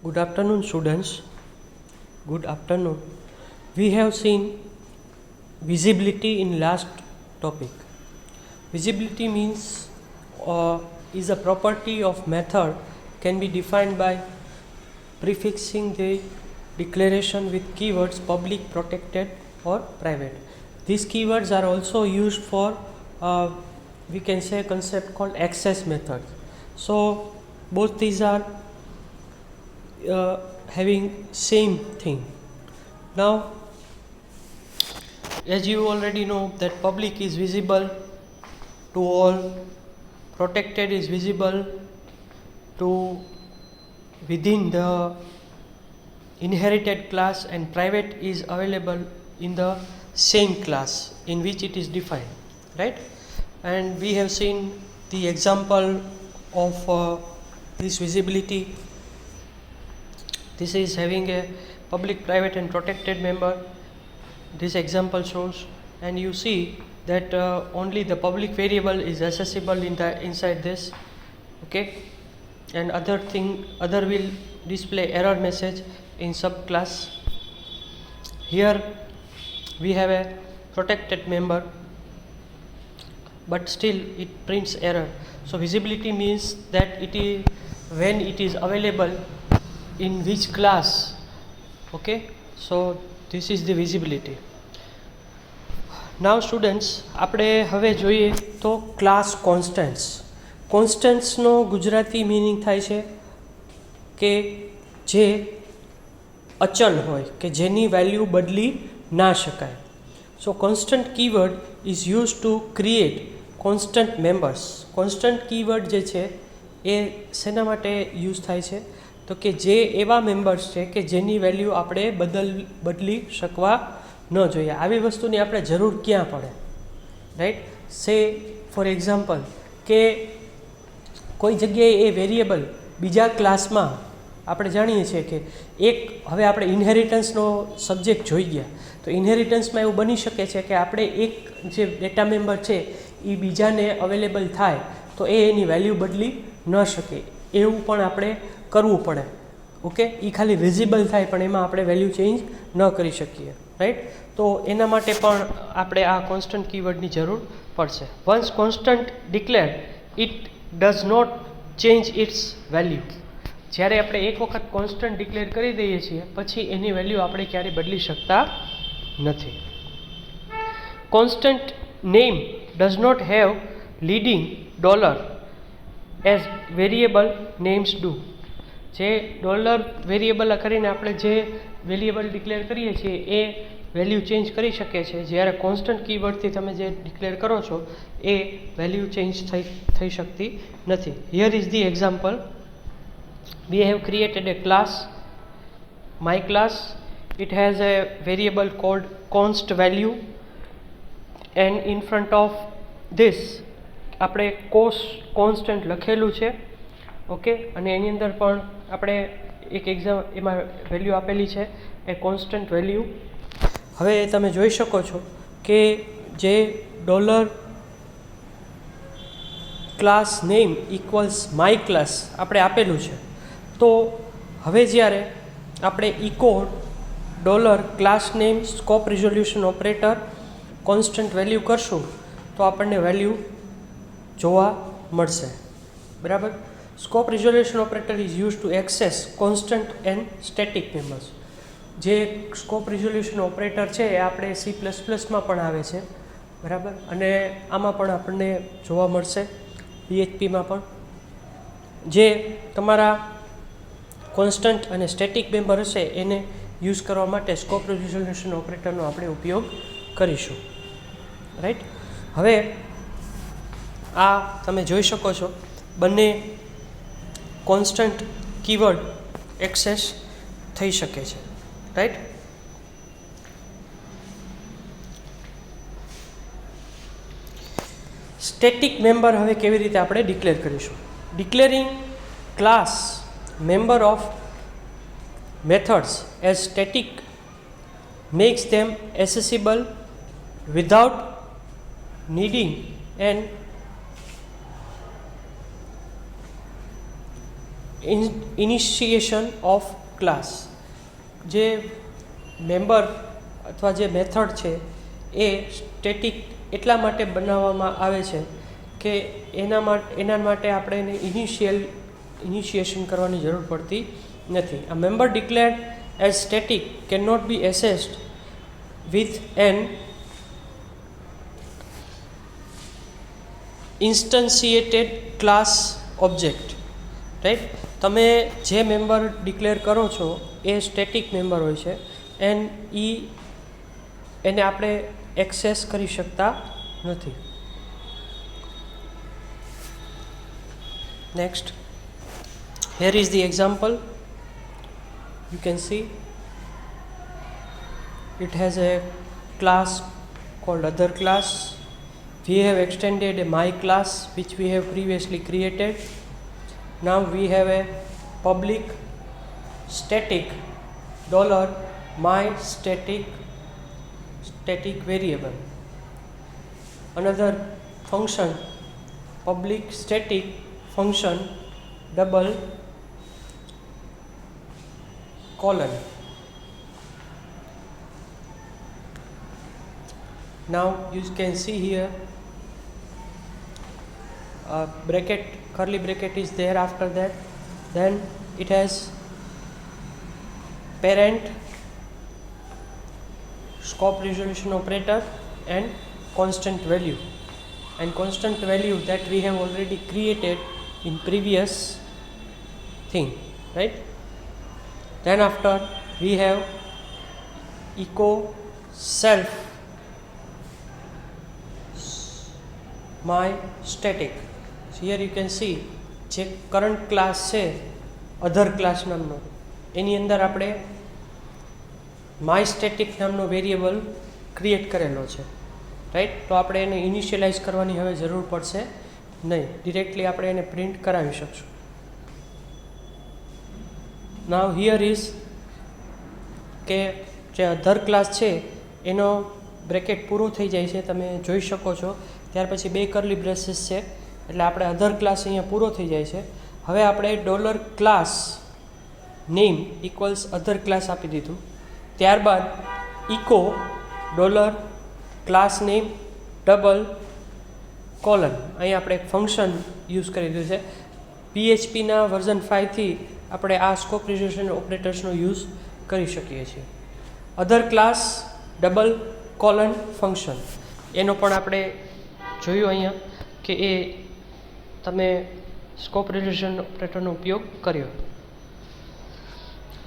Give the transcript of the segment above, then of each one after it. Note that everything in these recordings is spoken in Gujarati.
Good afternoon, students. Good afternoon. We have seen visibility in last topic. Visibility means is a property of method can be defined by prefixing the declaration with keywords public, protected or private. These keywords are also used for we can say a concept called access method. So both these are having same thing. Now as you already know that public is visible to all, protected is visible to within the inherited class, and private is available in the same class in which it is defined, right? And we have seen the example of this visibility. This is having a public, private and protected member. This example shows, and you see that only the public variable is accessible inside this, okay, and other will display error message in subclass. Here we have a protected member, but still it prints error. So visibility means that it is when it is available in which class, okay. So this is the visibility. Now students, આપણે હવે જોઈએ તો ક્લાસ કોન્સ્ટન્ટ્સનો ગુજરાતી મિનિંગ થાય છે કે જે અચલ હોય, કે જેની વેલ્યુ બદલી ના શકાય. So constant keyword is use to create constant members. Constant keyword જે છે એ શેના માટે યુઝ થાય છે? તો કે જે એવા મેમ્બર્સ છે કે જેની વેલ્યુ આપણે બદલી શકવા ન જોઈએ. આવી વસ્તુની આપણે જરૂર ક્યાં પડે, રાઈટ? સે ફોર એક્ઝામ્પલ કે કોઈ જગ્યાએ એ વેરિયેબલ બીજા ક્લાસમાં આપણે જાણીએ છીએ કે હવે આપણે ઇન્હેરિટન્સનો સબ્જેક્ટ જોઈ ગયા, તો ઇન્હેરિટન્સમાં એવું બની શકે છે કે આપણે એક જે ડેટા મેમ્બર છે એ બીજાને અવેલેબલ થાય તો એની વેલ્યુ બદલી ન શકે, એવું પણ આપણે કરવું પડે, ઓકે. એ ખાલી વિઝિબલ થાય પણ એમાં આપણે વેલ્યુ ચેન્જ ન કરી શકીએ, રાઈટ? તો એના માટે પણ આપણે આ કોન્સ્ટન્ટ કીવર્ડની જરૂર પડશે. Once constant declared it does not change its value. જ્યારે આપણે એક વખત કોન્સ્ટન્ટ ડિક્લેર કરી દઈએ છીએ પછી એની વેલ્યુ આપણે ક્યારેય બદલી શકતા નથી. Constant name does not have leading dollar as variable names do. જે ડોલર વેરિયેબલ કરીને આપણે જે વેરિયેબલ ડિક્લેર કરીએ છીએ એ વેલ્યુ ચેન્જ કરી શકે છે, જ્યારે કોન્સ્ટન્ટ કીવર્ડથી તમે જે ડિક્લેર કરો છો એ વેલ્યુ ચેન્જ થઈ શકતી નથી. Here is the example. We have created a class, my class. It has a variable called const value, and in front of this આપણે constant લખેલું છે, ઓકે. અને એની અંદર પણ આપણે એક એમાં વેલ્યુ આપેલી છે એ કોન્સ્ટન્ટ વેલ્યુ. હવે તમે જોઈ શકો છો કે જે dollar class name equals my class આપણે આપેલું છે, તો હવે જ્યારે આપણે echo dollar class name scope resolution operator constant value કરશું તો આપણને વેલ્યુ જોવા મળશે, બરાબર. Scope resolution operator is use to access constant and static members. જે સ્કોપ રિઝોલ્યુશન ઓપરેટર છે એ આપણે C++માં પણ આવે છે, બરાબર, અને આમાં પણ આપણને જોવા મળશે, PHPમાં પણ. જે તમારા કોન્સ્ટન્ટ અને સ્ટેટિક મેમ્બર હશે એને યુઝ કરવા માટે સ્કોપ રિઝોલ્યુશન ઓપરેટરનો આપણે ઉપયોગ કરીશું, રાઈટ. હવે આ તમે જોઈ શકો છો બંને કોન્સ્ટન્ટ કીવર્ડ એક્સેસ થઈ શકે છે, રાઈટ. સ્ટેટિક મેમ્બર હવે કેવી રીતે આપણે ડિક્લેર કરીશું? Declaring class member of methods as static makes them accessible without needing an initiation of class. જે મેમ્બર અથવા જે મેથડ છે એ સ્ટેટિક એટલા માટે બનાવવામાં આવે છે કે એના માટે આપણે એને ઇનિશિએશન કરવાની જરૂર પડતી નથી. A member declared as static cannot be accessed with an instantiated class object. Right, તમે જે મેમ્બર ડિક્લેર કરો છો એ સ્ટેટિક મેમ્બર હોય છે એન્ડ એને આપણે એક્સેસ કરી શકતા નથી. Next, here is the example. You can see it has a class called other class. We have extended a my class which we have previously created. Now we have a public static $my static variable. Another function, public static function double colon. Now you can see here bracket, curly bracket is there after that. Then it has parent, scope resolution operator and constant value. And constant value that we have already created in previous thing, right? Then after we have echo self my static. So here you can see જે કરંટ ક્લાસ છે અધર ક્લાસ નામનો, એની અંદર આપણે માય સ્ટેટિક નામનો વેરિયેબલ ક્રિએટ કરેલો છે. રાઈટ, તો આપણે એને ઇનિશિયલાઇઝ કરવાની હવે જરૂર પડશે નહીં, ડિરેક્ટલી આપણે એને પ્રિન્ટ કરાવી શકશું. નાવ હિયર ઇઝ કે જે અધર ક્લાસ છે એનો બ્રેકેટ પૂરું થઈ જાય છે, તમે જોઈ શકો છો. ત્યાર પછી બે કરલી બ્રેસીસ છે, એટલે આપણે અધર ક્લાસ અહીંયા પૂરો થઈ જાય છે. હવે આપણે $class name equals other class આપી દીધું. ત્યારબાદ echo $class name double colon, અહીં આપણે એક ફંક્શન યુઝ કરી દીધું છે. PHPના વર્ઝન 5થી આપણે આ સ્કોપ રિઝોલ્યુશન ઓપરેટર્સનો યુઝ કરી શકીએ છીએ. અધર ક્લાસ ડબલ કોલન ફંક્શન, એનો પણ આપણે જોયું અહીંયા કે એ તમે સ્કોપ રિઝોલ્યુશન ઓપરેટરનો ઉપયોગ કર્યો.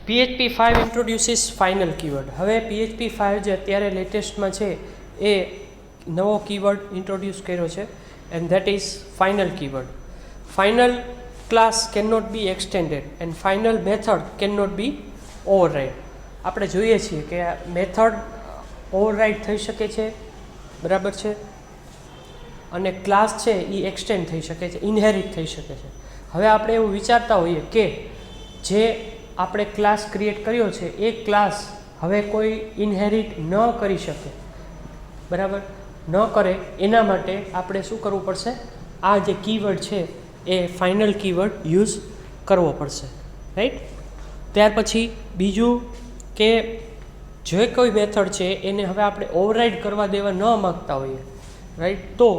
PHP 5 introduces final keyword. હવે PHP 5 જે અત્યારે લેટેસ્ટમાં છે એ નવો કીવર્ડ ઇન્ટ્રોડ્યુસ કર્યો છે, and that is final keyword. Final class can not be extended and final method can not be override. આપણે જોઈએ છીએ કે મેથડ ઓવરરાઇડ થઈ શકે છે, બરાબર છે, અને ક્લાસ છે એ એક્સટેન્ડ થઈ શકે છે, ઇનહેરિટ થઈ શકે છે. હવે આપણે એવું વિચારતા હોઈએ કે જે આપણે ક્લાસ ક્રિએટ કર્યો છે એ ક્લાસ હવે કોઈ ઇનહેરિટ ન કરી શકે, બરાબર, ન કરે એના માટે આપણે શું કરવું પડશે? આ જે કીવર્ડ છે એ ફાઇનલ કીવર્ડ યુઝ કરવો પડશે. રાઈટ, ત્યાર પછી બીજું કે જે કોઈ મેથડ છે એને હવે આપણે ઓવરરાઇડ કરવા દેવા ન માગતા હોઈએ, રાઈટ, તો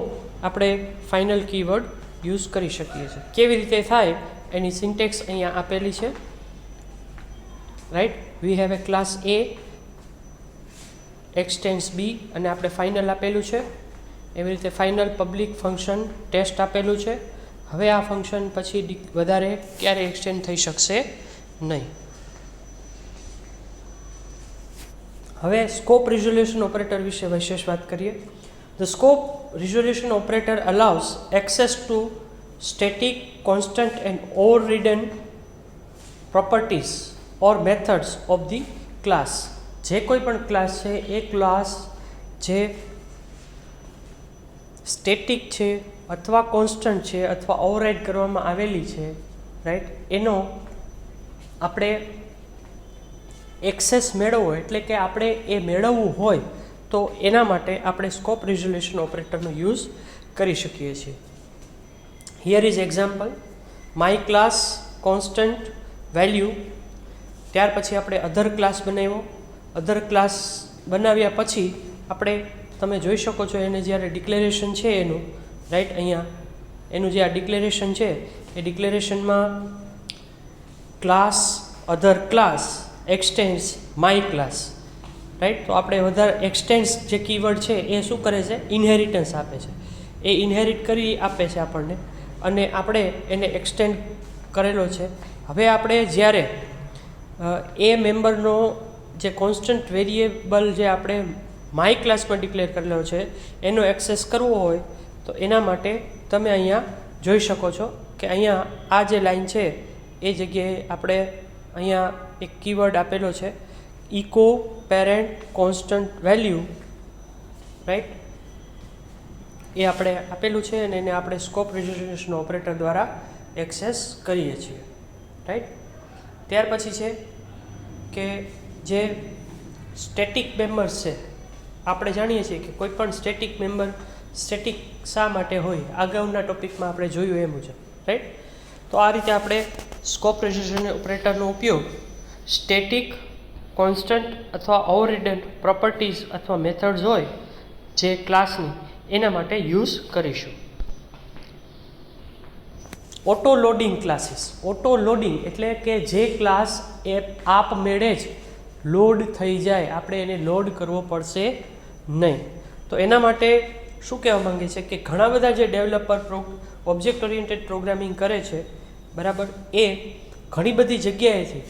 આપણે ફાઇનલ કીવર્ડ યુઝ કરી શકીએ છીએ. કેવી રીતે થાય એની સિન્ટેક્સ અહીંયા આપેલી છે. Right, we have a class A એક્સટેન્સ B અને આપણે ફાઇનલ આપેલું છે. એવી રીતે ફાઇનલ પબ્લિક ફંક્શન ટેસ્ટ આપેલું છે. હવે આ ફંક્શન પછી વધારે ક્યારે એક્સટેન્ડ થઈ શકશે નહીં. હવે સ્કોપ રિઝોલ્યુશન ઓપરેટર વિશે વિશેષ વાત કરીએ. The scope resolution operator allows access to static, constant and overridden properties or methods of the class. જે કોઈ પણ ક્લાસ છે એ ક્લાસ જે સ્ટેટિક છે અથવા કોન્સ્ટન્ટ છે અથવા ઓવરરાઇડ કરવામાં આવેલી છે, રાઈટ, એનો આપણે એક્સેસ મેળવવો, એટલે કે આપણે એ મેળવવું હોય તો એના માટે આપણે સ્કોપ રિઝોલ્યુશન ઓપરેટરનો યુઝ કરી શકીએ છીએ. Here is example. My class constant value. ત્યાર પછી આપણે અધર ક્લાસ બનાવ્યો. અધર ક્લાસ બનાવ્યા પછી આપણે તમે જોઈ શકો છો એને જ્યારે ડિક્લેરેશન છે એનું, રાઈટ, અહીંયા એનું જે આ ડિક્લેરેશન છે એ ડિક્લેરેશનમાં class other class extends my class, right. તો આપણે વધારે એક્સટેન્ડ્સ જે કીવર્ડ છે એ શું કરે છે, ઇનહેરિટન્સ આપે છે. એ ઇનહેરિટ કરી આપે છે આપણને અને આપણે એને એક્સટેન્ડ કરેલો છે. હવે આપણે જ્યારે એ મેમ્બરનો જે કોન્સ્ટન્ટ વેરિયેબલ જે આપણે માય ક્લાસમાં ડિક્લેર કરેલો છે એનો એક્સેસ કરવો હોય તો એના માટે તમે અહીંયા જોઈ શકો છો કે અહીંયા આ જે લાઈન છે એ જગ્યાએ આપણે અહીંયા એક કીવર્ડ આપેલો છે, echo parent constant value, right. એ આપણે આપેલું છે અને એને આપણે સ્કોપ રેઝોલ્યુશન ઓપરેટર દ્વારા એક્સેસ કરીએ છીએ, રાઈટ. ત્યાર પછી છે કે જે સ્ટેટિક મેમ્બર્સ છે, આપણે જાણીએ છીએ કે કોઈ પણ સ્ટેટિક મેમ્બર સ્ટેટિક શા માટે હોય, અગાઉના ટોપિકમાં આપણે જોયું એ મુજબ, રાઈટ. તો આ રીતે આપણે સ્કોપ રેઝોલ્યુશન ઓપરેટરનો ઉપયોગ સ્ટેટિક, કોન્સ્ટન્ટ અથવા ઓવરરિડન પ્રોપર્ટીઝ અથવા મેથડ્સ હોય જે ક્લાસની એના માટે યુઝ કરીશું. Auto loading classes. Auto loading એટલે કે જે ક્લાસ એ આપમેળે જ લોડ થઈ જાય, આપણે એને લોડ કરવો પડશે નહીં. તો એના માટે શું કહેવા માંગે છે કે ઘણા બધા જે ડેવલપર ઓબ્જેક્ટ ઓરિએન્ટેડ પ્રોગ્રામિંગ કરે છે, બરાબર, એ ઘણી બધી જગ્યાએથી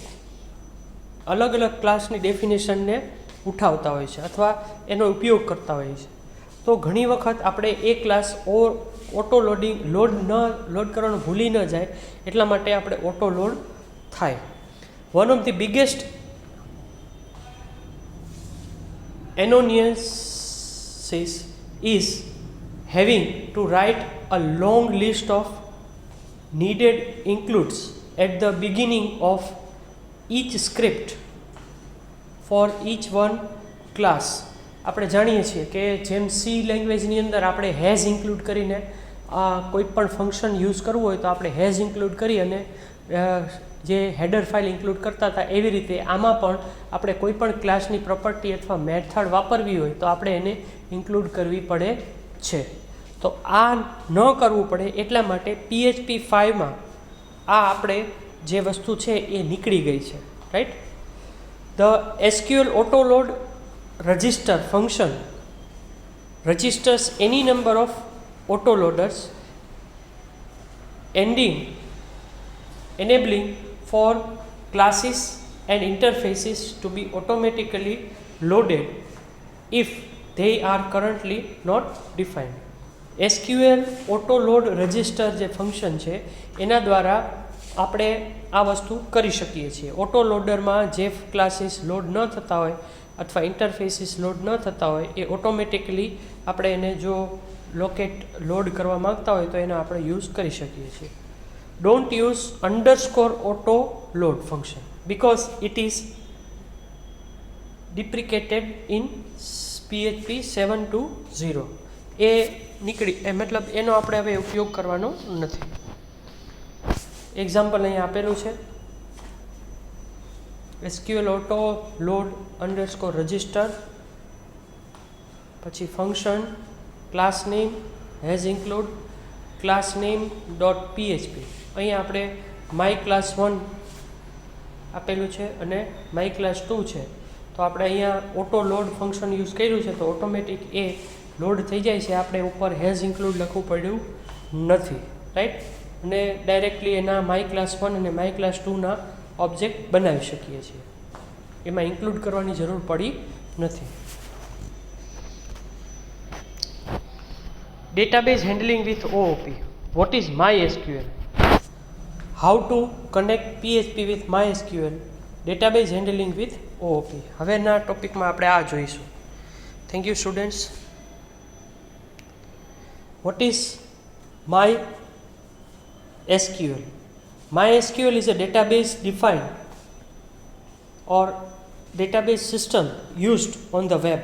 અલગ અલગ ક્લાસની ડેફિનેશનને ઉઠાવતા હોય છે અથવા એનો ઉપયોગ કરતા હોય છે. તો ઘણી વખત આપણે એ ક્લાસ ઓટો લોડિંગ લોડ કરવાનું ભૂલી ન જાય એટલા માટે આપણે ઓટો લોડ થાય. One of the biggest annoyances is having to write a long list of needed includes at the beginning of each script for each one class. આપણે જાણીએ છીએ કે જેમ સી લેંગ્વેજની અંદર આપણે હેઝ ઇન્ક્લુડ કરીને કોઈ પણ ફંક્શન યુઝ કરવું હોય તો આપણે હેઝ ઇન્ક્લુડ કરી અને જે હેડર ફાઇલ ઇન્ક્લુડ કરતા હતા, એવી રીતે આમાં પણ આપણે કોઈ પણ ક્લાસની પ્રોપર્ટી અથવા મેથડ વાપરવી હોય તો આપણે એને ઇન્ક્લુડ કરવી પડે છે. તો આ ન કરવું પડે એટલા માટે PHP 5માં આ આપણે જે વસ્તુ છે એ નીકળી ગઈ છે, right. The SQL auto load register function registers any number of autoloaders enabling for classes and interfaces to be automatically loaded if they are currently not defined. SQL auto load register જે ફંક્શન છે એના દ્વારા આપણે આ વસ્તુ કરી શકીએ છીએ. ઓટો લોડરમાં જે ક્લાસીસ લોડ ન થતા હોય અથવા ઇન્ટરફેસીસ લોડ ન થતા હોય એ ઓટોમેટિકલી આપણે એને જો લોડ કરવા માગતા હોય તો એનો આપણે યુઝ કરી શકીએ છીએ. Don't use underscore auto load function because it is deprecated in PHP 7.2.0. એ મતલબ એનો આપણે હવે ઉપયોગ કરવાનો નથી. એક્ઝામ્પલ અહીંયા આપેલું છે, SQL auto load underscore register, પછી function, class name, has include, class name dot PHP. અહીંયા આપણે માય ક્લાસ 1 આપેલું છે અને માય ક્લાસ 2 છે. તો આપણે અહીંયા ઓટો લોડ ફંક્શન યુઝ કર્યું છે તો ઓટોમેટિક એ લોડ થઈ જાય છે. આપણે ઉપર હેઝ ઇન્ક્લુડ લખવું પડ્યું નથી, રાઈટ. અને ડાયરેક્ટલી એના માય ક્લાસ 1 અને માય ક્લાસ 2ના ઓબ્જેક્ટ બનાવી શકીએ છીએ. એમાં ઇન્ક્લુડ કરવાની જરૂર પડી નથી. Database handling with OOP. What is MySQL? How to connect PHP with MySQL? Database handling with OOP. હવેના ટોપિકમાં આપણે આ જોઈશું. Thank you students. What is MySQL? MySQL is a database defined or database system used on the web.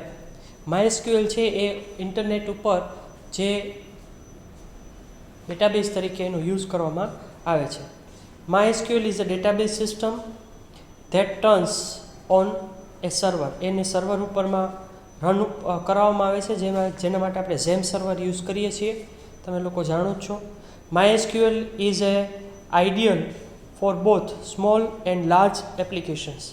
MySQL છે એ ઇન્ટરનેટ ઉપર જે ડેટાબેઝ તરીકે એનો યુઝ કરવામાં આવે છે. MySQL is a database system that turns on a server. એને સર્વર ઉપરમાં રન કરવામાં આવે છે, જેના માટે આપણે ઝેમ સર્વર યુઝ કરીએ છીએ, તમે લોકો જાણો જ છો. MySQL is a ideal for both small and large applications.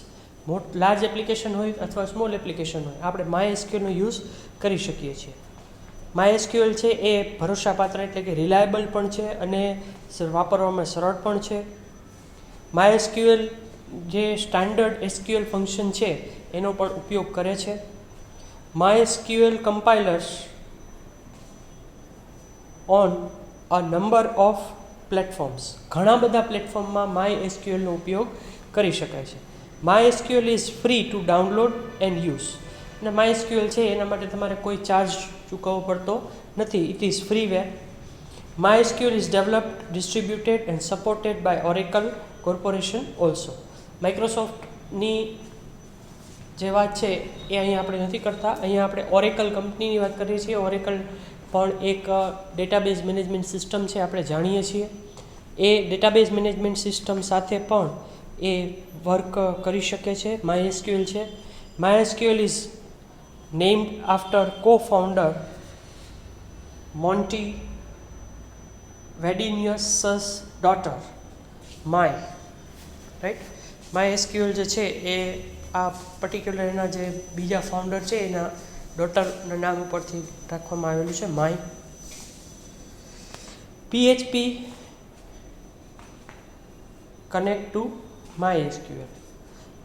Large application હોય અથવા સ્મોલ એપ્લિકેશન હોય, આપણે MySQLનો યુઝ કરી શકીએ છીએ. MySQL છે એ ભરોસાપાત્ર એટલે કે રિલાયબલ પણ છે અને વાપરવામાં સરળ પણ છે. MySQL જે સ્ટાન્ડર્ડ SQL ફંક્શન છે એનો પણ ઉપયોગ કરે છે. MySQL compilers on a number of platforms. ઘણા બધા પ્લેટફોર્મમાં MySQLનો ઉપયોગ કરી શકાય છે. MySQL is free to download and use. અને MySQL છે એના માટે તમારે કોઈ ચાર્જ ચૂકવવો પડતો નથી. It is freeware. MySQL is developed, distributed and supported by Oracle Corporation also. માઇક્રોસોફ્ટની જે વાત છે એ અહીંયા આપણે નથી કરતા, અહીંયા આપણે ઓરેકલ કંપનીની વાત કરીએ છીએ. ઓરેકલ પણ એક ડેટાબેઝ મેનેજમેન્ટ સિસ્ટમ છે, આપણે જાણીએ છીએ. એ ડેટાબેઝ મેનેજમેન્ટ સિસ્ટમ સાથે પણ એ વર્ક કરી શકે છે. MySQL છે. MySQL is named after co-founder Monty Vadenius's daughter, right. MySQL જે છે એ આ પર્ટિક્યુલર એના જે બીજા ફાઉન્ડર છે એના ડોટરના નામ ઉપરથી રાખવામાં આવેલું છે, my. PHP connect to MySQL.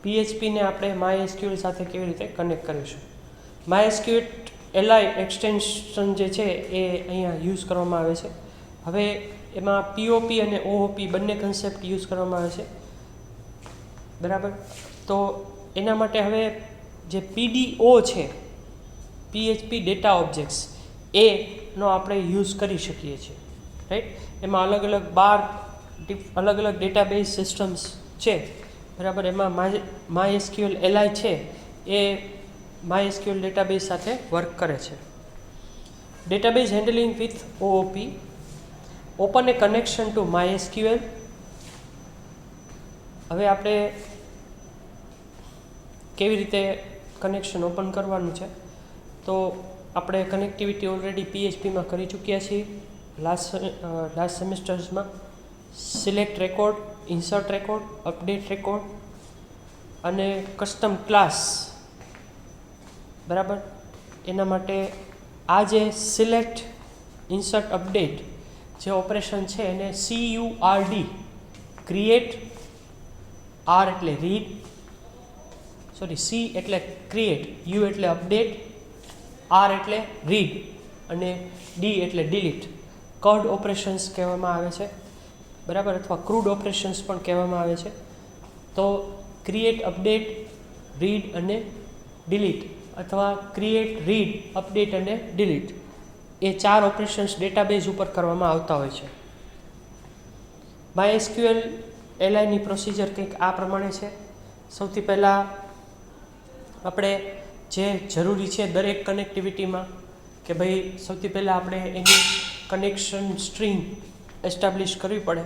PHPને આપણે MySQL સાથે કેવી રીતે કનેક્ટ કરીશું? MySQL LI એક્સટેન્શન જે છે એ અહીંયા યુઝ કરવામાં આવે છે. હવે એમાં POP અને OOP બંને કન્સેપ્ટ યુઝ કરવામાં આવે છે, બરાબર. તો એના માટે હવે જે PDO છે, PHP ડેટા ઓબ્જેક્ટ્સ, એનો આપણે યુઝ કરી શકીએ છીએ, રાઈટ. એમાં અલગ અલગ ડેટાબેઝ સિસ્ટમ્સ છે, બરાબર. એમાં MySQL LI છે એ MySQL ડેટાબેઝ સાથે વર્ક કરે છે. Database handling with OOP. Open a connection to MySQL. હવે આપણે કેવી રીતે કનેક્શન ઓપન કરવાનું છે, તો આપણે કનેક્ટિવિટી ઓલરેડી PHPમાં કરી ચૂક્યા છીએ લાસ્ટ સેમેસ્ટર્સમાં. Select record, insert record, update record અને કસ્ટમ ક્લાસ, બરાબર. એના માટે આ જે સિલેક્ટ, ઇન્સર્ટ, અપડેટ જે ઓપરેશન છે એને CURD, ક્રિએટ, R એટલે રીડ, C એટલે ક્રિએટ, U એટલે અપડેટ, R એટલે રીડ અને D એટલે ડિલીટ, કર્ડ ઓપરેશન્સ કહેવામાં આવે છે, બરાબર. અથવા ક્રૂડ ઓપરેશન્સ પણ કહેવામાં આવે છે. તો ક્રિએટ, અપડેટ, રીડ અને ડિલીટ, અથવા ક્રિએટ, રીડ, અપડેટ અને ડિલીટ, એ 4 ઓપરેશન્સ ડેટાબેઝ ઉપર કરવામાં આવતા હોય છે. MySQL LIની પ્રોસિજર કંઈક આ પ્રમાણે છે. સૌથી પહેલાં આપણે જે જરૂરી છે દરેક કનેક્ટિવિટીમાં કે ભાઈ સૌથી પહેલાં આપણે એની કનેક્શન સ્ટ્રીંગ એસ્ટાબ્લિશ કરવી પડે.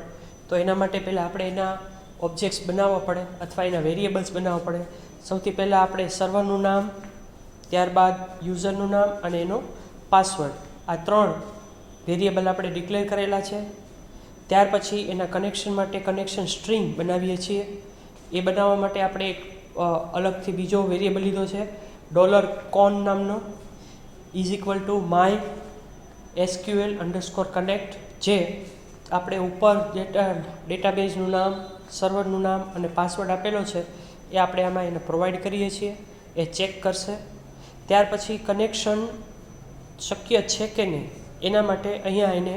તો એના માટે પહેલાં આપણે એના ઓબ્જેક્ટ્સ બનાવવા પડે અથવા એના વેરિયેબલ્સ બનાવવા પડે. સૌથી પહેલાં આપણે સર્વરનું નામ, ત્યારબાદ યુઝરનું નામ અને એનો પાસવર્ડ, આ 3 વેરિયેબલ આપણે ડિક્લેર કરેલા છે. ત્યાર પછી એના કનેક્શન માટે કનેક્શન સ્ટ્રીંગ બનાવીએ છીએ. એ બનાવવા માટે આપણે એક અલગથી બીજો વેરિયેબલ લીધો છે, $con નામનો, =MySQL_connect, જે આપણે ઉપર ડેટાબેઝનું નામ, સર્વરનું નામ અને પાસવર્ડ આપેલો છે એ આપણે આમાં એને પ્રોવાઈડ કરીએ છીએ. એ ચેક કરશે. ત્યાર પછી કનેક્શન શક્ય છે કે નહીં એના માટે અહીંયા એને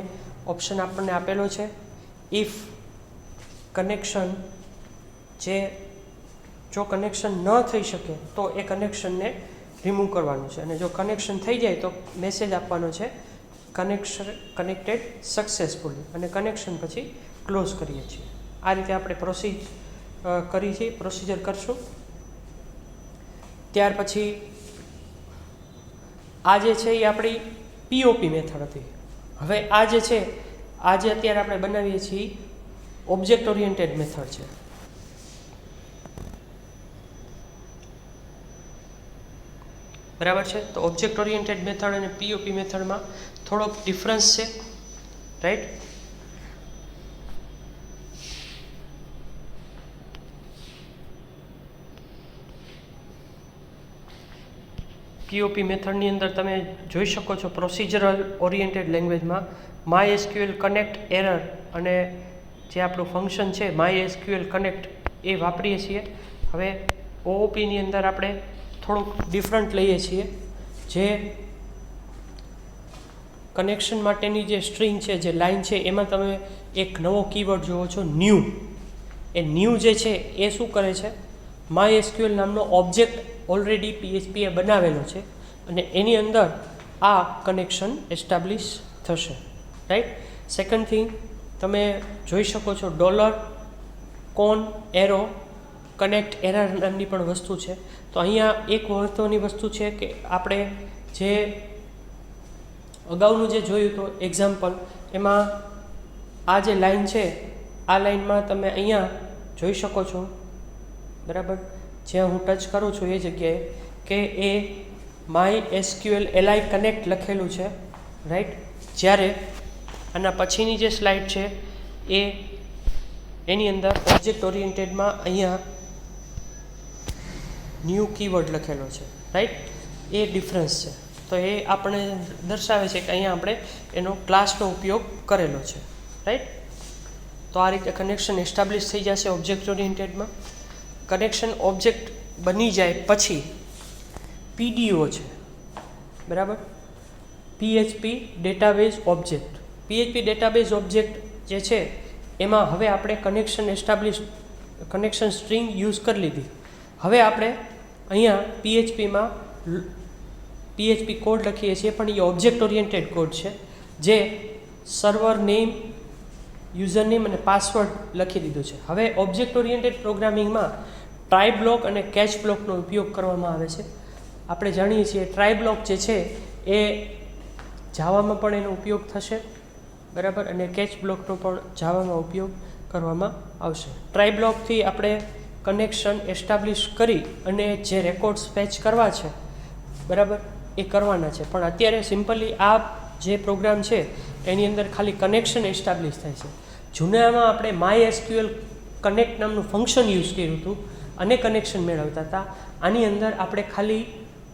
ઓપ્શન આપણને આપેલો છે. ઇફ કનેક્શન જો કનેક્શન ન થઈ શકે તો એ કનેક્શનને રિમૂવ કરવાનું છે, અને જો કનેક્શન થઈ જાય તો મેસેજ આપવાનો છે કનેક્ટેડ સક્સેસફુલી, અને કનેક્શન પછી ક્લોઝ કરીએ છીએ. આ રીતે આપણે પ્રોસિજર કરશું. ત્યાર પછી આ જે છે એ આપણી POP મેથડ હતી. હવે આ જે છે, આ જે અત્યારે આપણે બનાવીએ છીએ ઓબ્જેક્ટ ઓરિએન્ટેડ મેથડ છે. બરાબર છે. તો ઓબ્જેક્ટ ઓરિએન્ટેડ મેથડ અને પીઓપી મેથડમાં થોડોક ડિફરન્સ છે, રાઈટ. પીઓપી મેથડની અંદર તમે જોઈ શકો છો પ્રોસિજરલ ઓરિએન્ટેડ લેંગ્વેજમાં MySQL કનેક્ટ એરર અને જે આપણું ફંક્શન છે MySQL કનેક્ટ એ વાપરીએ છીએ. હવે ઓઓપીની અંદર આપણે થોડુંક ડિફરન્ટ લઈએ છીએ. જે કનેક્શન માટેની જે સ્ટ્રિંગ છે, જે લાઇન છે, એમાં તમે એક નવો કીવર્ડ જોવો છો, ન્યૂ. એ ન્યૂ જે છે એ શું કરે છે, MySQL નામનો ઓબ્જેક્ટ ઓલરેડી PHP એ બનાવેલો છે અને એની અંદર આ કનેક્શન એસ્ટાબ્લિશ થશે, રાઈટ. સેકન્ડ થિંગ તમે જોઈ શકો છો $, એરો કનેક્ટ એરર નામની પણ વસ્તુ છે. તો અહીંયા એક મહત્ત્વની વસ્તુ છે કે આપણે જે અગાઉનું જે જોયું તો એક્ઝામ્પલ, એમાં આ જે લાઈન છે, આ લાઈનમાં તમે અહીંયા જોઈ શકો છો, બરાબર, જ્યાં હું ટચ કરું છું એ જગ્યાએ કે એ MySQL li કનેક્ટ લખેલું છે, રાઈટ. જ્યારે આના પછીની જે સ્લાઇડ છે એની અંદર ઓબ્જેક્ટ ઓરિએન્ટેડમાં અહીંયા ન્યૂ કીવર્ડ લખેલો છે, રાઈટ. એ ડિફરન્સ છે. તો એ આપણે દર્શાવે છે કે અહીંયા આપણે એનો ક્લાસનો ઉપયોગ કરેલો છે, રાઈટ. તો આ રીતે કનેક્શન એસ્ટાબ્લિશ થઈ જશે ઓબ્જેક્ટ ઓરિએન્ટેડમાં. કનેક્શન ઓબ્જેક્ટ બની જાય પછી PDO છે, બરાબર, PHP database object. PHP database object જે છે એમાં હવે આપણે કનેક્શન સ્ટ્રિંગ યુઝ કરી લીધી. હવે આપણે અહીંયા PHPમાં PHP કોડ લખીએ છીએ, પણ એ ઓબ્જેક્ટ ઓરિએન્ટેડ કોડ છે, જે સર્વર નેમ, યુઝર નેમ અને પાસવર્ડ લખી દીધું છે. હવે ઓબ્જેક્ટ ઓરિએન્ટેડ પ્રોગ્રામિંગમાં ટ્રાય બ્લોક અને કેચ બ્લોકનો ઉપયોગ કરવામાં આવે છે. આપણે જાણીએ છીએ ટ્રાય બ્લોક જે છે એ જાવામાં પણ એનો ઉપયોગ થશે, બરાબર, અને કેચ બ્લોકનો પણ જાવામાં ઉપયોગ કરવામાં આવશે. ટ્રાય બ્લોકથી આપણે કનેક્શન એસ્ટાબ્લિશ કરી અને જે રેકોર્ડ્સ ફેચ કરવા છે, બરાબર, એ કરવાના છે. પણ અત્યારે સિમ્પલી આ જે પ્રોગ્રામ છે એની અંદર ખાલી કનેક્શન એસ્ટાબ્લિશ થાય છે. જૂનામાં આપણે MySQL કનેક્ટ નામનું ફંક્શન યુઝ કર્યું હતું અને કનેક્શન મેળવતા હતા. આની અંદર આપણે ખાલી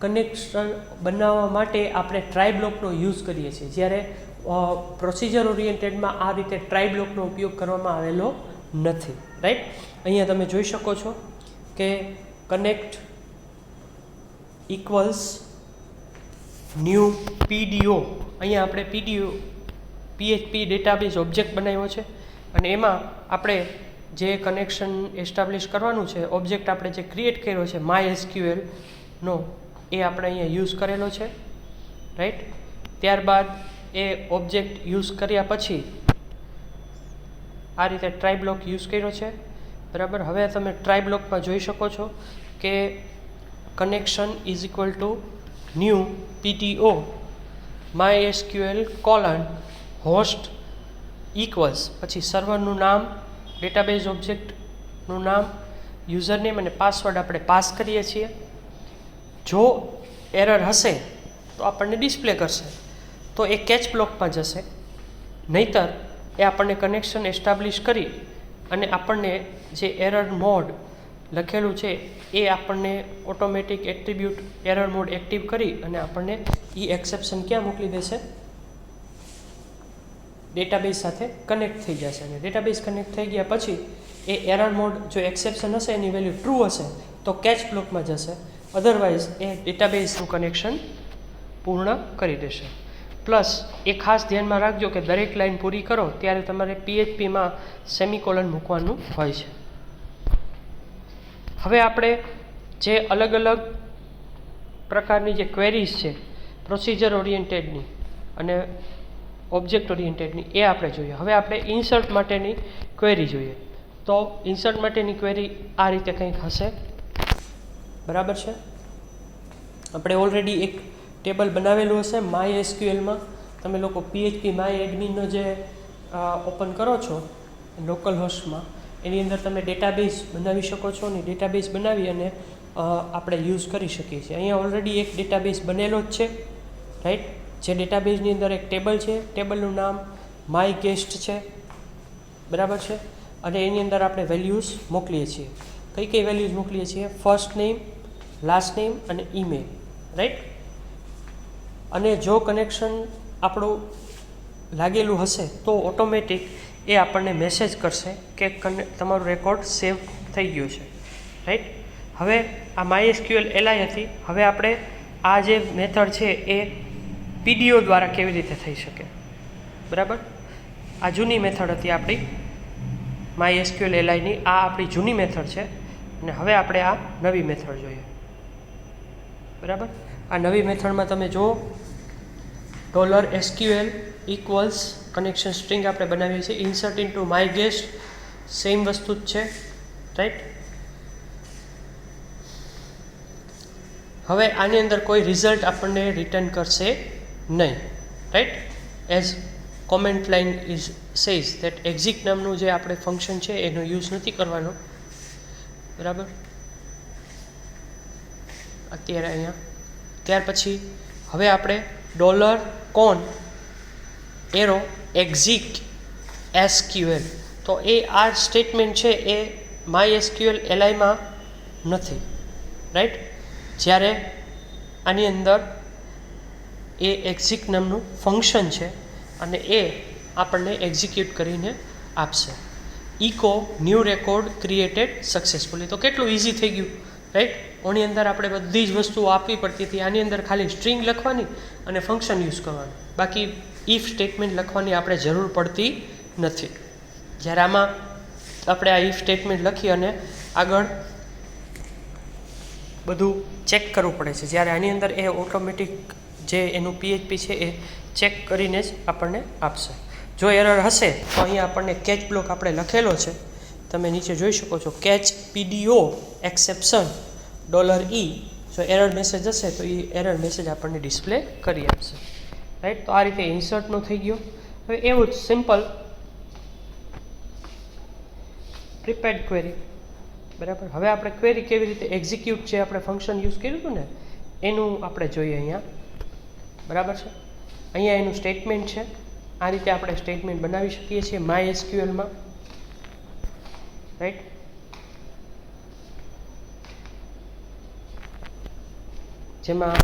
કનેક્શન બનાવવા માટે આપણે ટ્રાય બ્લોકનો યુઝ કરીએ છીએ, જ્યારે પ્રોસિજર ઓરિએન્ટેડમાં આ રીતે ટ્રાય બ્લોકનો ઉપયોગ કરવામાં આવેલો નથી, રાઈટ. અહીંયા તમે જોઈ શકો છો કે કનેક્ટ ઇક્વલ્સ ન્યૂ PDO. અહીંયા આપણે PHP ડેટાબેઝ ઓબ્જેક્ટ બનાવ્યો છે અને એમાં આપણે જે કનેક્શન એસ્ટાબ્લિશ કરવાનું છે, ઓબ્જેક્ટ આપણે જે ક્રિએટ કર્યો છે MySQL નો, એ આપણે અહીંયા યુઝ કરેલો છે, રાઈટ. ત્યારબાદ એ ઓબ્જેક્ટ યુઝ કર્યા પછી આ રીતે ટ્રાય બ્લોક યુઝ કર્યો છે, બરાબર. હવે તમે ટ્રાય બ્લોકમાં જોઈ શકો છો કે connection is equal to new PDO MySQL host equals, પછી સર્વરનું નામ, ડેટાબેઝ ઓબ્જેક્ટનું નામ, યુઝર નેમ અને પાસવર્ડ આપણે પાસ કરીએ છીએ. જો એરર હશે તો આપણને ડિસ્પ્લે કરશે, તો એ કેચ બ્લોકમાં જશે. નહીતર એ આપણને કનેક્શન એસ્ટાબ્લિશ કરી અને આપણને જે એરર મોડ લખેલું છે એ આપણને automatic attribute error mode active કરી અને આપણને એ એક્સેપ્શન ક્યાં મોકલી દેશે, ડેટાબેઝ સાથે કનેક્ટ થઈ જશે. અને ડેટાબેઝ કનેક્ટ થઈ ગયા પછી એ એરર મોડ જો એક્સેપ્શન હશે, એની વેલ્યુ ટ્રુ હશે તો કેચ બ્લોકમાં જશે, અધરવાઇઝ એ ડેટાબેઝનું કનેક્શન પૂર્ણ કરી દેશે. પ્લસ એ ખાસ ધ્યાનમાં રાખજો કે દરેક લાઈન પૂરી કરો ત્યારે તમારે PHPમાં સેમિકોલન મૂકવાનું હોય છે. હવે આપણે જે અલગ અલગ પ્રકારની જે ક્વેરીઝ છે પ્રોસિજર ઓરિએન્ટેડની અને ઓબ્જેક્ટ ઓરિએન્ટેડની, એ આપણે જોઈએ. હવે આપણે ઇન્સર્ટ માટેની ક્વેરી જોઈએ. તો ઇન્સર્ટ માટેની ક્વેરી આ રીતે કંઈક હશે, બરાબર છે. આપણે ઓલરેડી એક ટેબલ બનાવેલું હશે MySQLમાં. તમે લોકો PHP MyAdminનો જે ઓપન કરો છો લોકલ હોસ્ટમાં એની અંદર તમે ડેટાબેઝ બનાવી શકો છો અને ડેટાબેઝ બનાવી અને આપણે યુઝ કરી શકીએ છીએ. અહીંયા ઓલરેડી એક ડેટાબેઝ બનેલો જ છે, રાઈટ. જે ડેટાબેઝની અંદર એક ટેબલ છે, ટેબલનું નામ માય ગેસ્ટ છે, બરાબર છે. અને એની અંદર આપણે વેલ્યુઝ મોકલીએ છીએ. કઈ કઈ વેલ્યુઝ મોકલીએ છીએ? ફર્સ્ટ નેમ, લાસ્ટ નેમ અને ઈમેલ, રાઈટ. અને જો કનેક્શન આપણું લાગેલું હશે તો ઓટોમેટિક એ આપણને મેસેજ કરશે કે તમારું રેકોર્ડ સેવ થઈ ગયો છે, રાઈટ. હવે આ MySQL એલઆઈ હતી. હવે આપણે આ જે મેથડ છે એ પીડીઓ દ્વારા કેવી રીતે થઈ શકે, બરાબર. આ જૂની મેથડ હતી આપણી MySQL એલઆઈની. આ આપણી જૂની મેથડ છે અને હવે આપણે આ નવી મેથડ જોઈએ, બરાબર. આ નવી મેથડમાં તમે જુઓ $SQL ઇક્વલ્સ કનેક્શન સ્ટ્રિંગ આપણે બનાવીએ છીએ. Insert into my guest same વસ્તુ જ છે, રાઈટ. હવે આની અંદર કોઈ રિઝલ્ટ આપણને રિટર્ન કરશે નહીં, right. As comment line is says that exit નામનું જે આપણે ફંક્શન છે એનો યુઝ નથી કરવાનો, બરાબર. અત્યારે અહીંયા ત્યાર પછી હવે આપણે $CON એરો એક્ઝિટ SQL, તો એ આ સ્ટેટમેન્ટ છે એ MySQL એલઆઈમાં નથી, રાઈટ. જ્યારે આની અંદર એ એક્ઝિટ નામનું ફંક્શન છે અને એ આપણને એક્ઝિક્યુટ કરીને આપશે. Echo new record created successfully. તો કેટલું ઇઝી થઈ ગયું, રાઈટ. ઓની અંદર આપણે બધી જ વસ્તુઓ આપવી પડતી હતી. આની અંદર ખાલી સ્ટ્રિંગ લખવાની અને ફંક્શન યુઝ કરવાનું, બાકી ઇફ સ્ટેટમેન્ટ લખવાની આપણે જરૂર પડતી નથી. જ્યારે આમાં આપણે આ ઇફ સ્ટેટમેન્ટ લખી અને આગળ બધું ચેક કરવું પડે છે, જ્યારે આની અંદર એ ઓટોમેટિક જે એનું PHP છે એ ચેક કરીને જ આપણને આપશે. જો એરર હશે તો અહીંયા આપણને કેચ બ્લોક આપણે લખેલો છે, તમે નીચે જોઈ શકો છો. Catch PDO exception $E. જો એરર મેસેજ હશે તો એ એરર મેસેજ આપણને ડિસ્પ્લે કરી આપશે, રાઈટ. તો આ રીતે ઇન્સર્ટનો થઈ ગયો. હવે એવું જ સિમ્પલ પ્રિપેર્ડ ક્વેરી, બરાબર. હવે આપણે ક્વેરી કેવી રીતે એક્ઝિક્યુટ છે, આપણે ફંક્શન યુઝ કર્યું હતું ને એનું આપણે જોઈએ અહીંયા, બરાબર છે. અહીંયા એનું સ્ટેટમેન્ટ છે. આ રીતે આપણે સ્ટેટમેન્ટ બનાવી શકીએ છીએ MySQLમાં, રાઈટ. જેમાં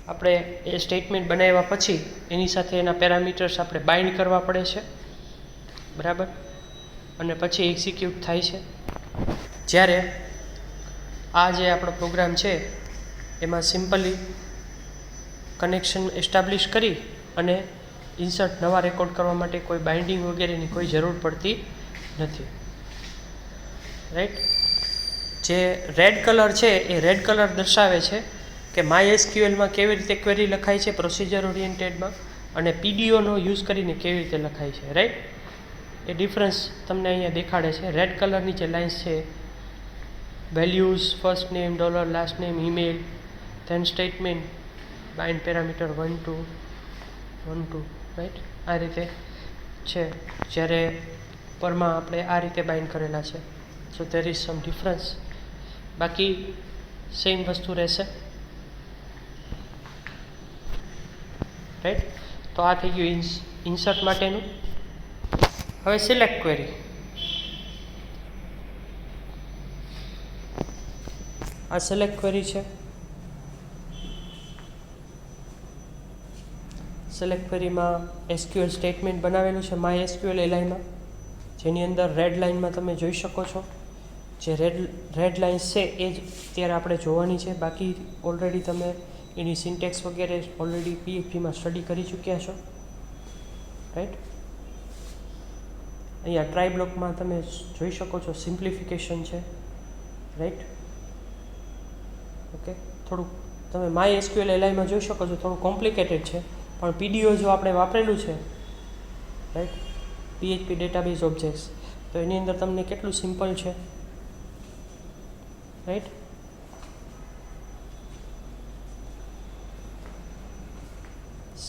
આપણે એ સ્ટેટમેન્ટ બનાવ્યા પછી એની સાથે એના પેરામીટર્સ આપણે બાઇન્ડ કરવા પડે છે, બરાબર. અને પછી એક્ઝિક્યુટ થાય છે. જ્યારે આ જે આપણો પ્રોગ્રામ છે એમાં સિમ્પલી કનેક્શન એસ્ટાબ્લિશ કરી અને ઇન્સર્ટ નવા રેકોર્ડ કરવા માટે કોઈ બાઇન્ડિંગ વગેરેની કોઈ જરૂર પડતી નથી, રાઈટ. જે રેડ કલર છે એ રેડ કલર દર્શાવે છે કે MySQLમાં કેવી રીતે ક્વેરી લખાય છે પ્રોસિજર ઓરિએન્ટેડમાં, અને પીડીઓનો યુઝ કરીને કેવી રીતે લખાય છે, રાઈટ. એ ડિફરન્સ તમને અહીંયા દેખાડે છે. રેડ કલરની જે લાઇન્સ છે values, first name, $, last name, email, then statement, bind parameter 1 to 1 right. આ રીતે છે. જ્યારે પરમાં આપણે આ રીતે બાઇન્ડ કરેલા છે. સો ધેર ઇઝ સમ ડિફરન્સ, બાકી સેમ વસ્તુ રહેશે, રાઈટ. તો આ થઈ ગયું ઇન્સર્ટ માટેનું. હવે સિલેક્ટ ક્વેરી. આ સિલેક્ટ ક્વેરી છે. સિલેક્ટ ક્વેરીમાં SQL સ્ટેટમેન્ટ બનાવેલું છે MySQL એલઆઈમાં, જેની અંદર રેડ લાઇનમાં તમે જોઈ શકો છો. જે રેડ લાઇન્સ છે એ જ અત્યારે આપણે જોવાની છે. બાકી ઓલરેડી તમે એની સિન્ટેક્સ વગેરે ઓલરેડી PHPમાં સ્ટડી કરી ચૂક્યા છો, રાઈટ. અહીંયા ટ્રાય બ્લોકમાં તમે જોઈ શકો છો સિમ્પ્લિફિકેશન છે, રાઈટ. ઓકે. થોડુંક તમે MySQL એલઆઈમાં જોઈ શકો છો થોડું કોમ્પ્લિકેટેડ છે, પણ પીડીઓ જો આપણે વાપરેલું છે, રાઈટ, PHP ડેટાબેઝ ઓબ્જેક્ટ્સ, તો એની અંદર તમને કેટલું સિમ્પલ છે, right.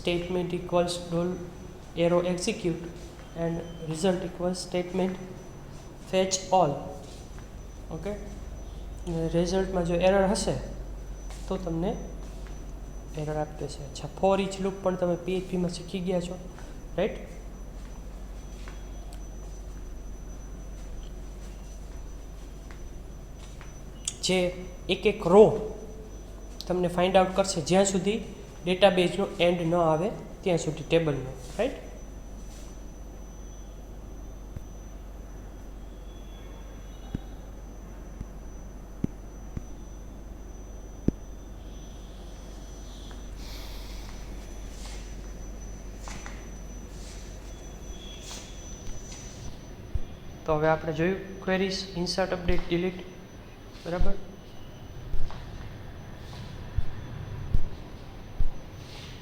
statement equals $, arrow execute, and result equals statement fetch all. Okay, રિઝલ્ટમાં જો એરર હશે તો તમને એરર આપી દેશે. અચ્છા, ફોર ઇચ લૂપ પણ તમે PHPમાં શીખી ગયા છો, રાઈટ? જે એક રો તમને ફાઇન્ડ આઉટ કરશે જ્યાં સુધી ડેટાબેઝનો એન્ડ ન આવે ત્યાં સુધી, ટેબલનો, રાઈટ? તો હવે આપણે જોયું ક્વેરીઝ, ઇન્સર્ટ, અપડેટ, ડિલીટ, બરાબર.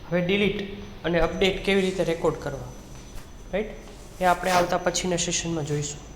હવે ડિલીટ અને અપડેટ કેવી રીતે રેકોર્ડ કરવા, રાઈટ, એ આપણે આવતા પછીના સેશનમાં જોઈશું.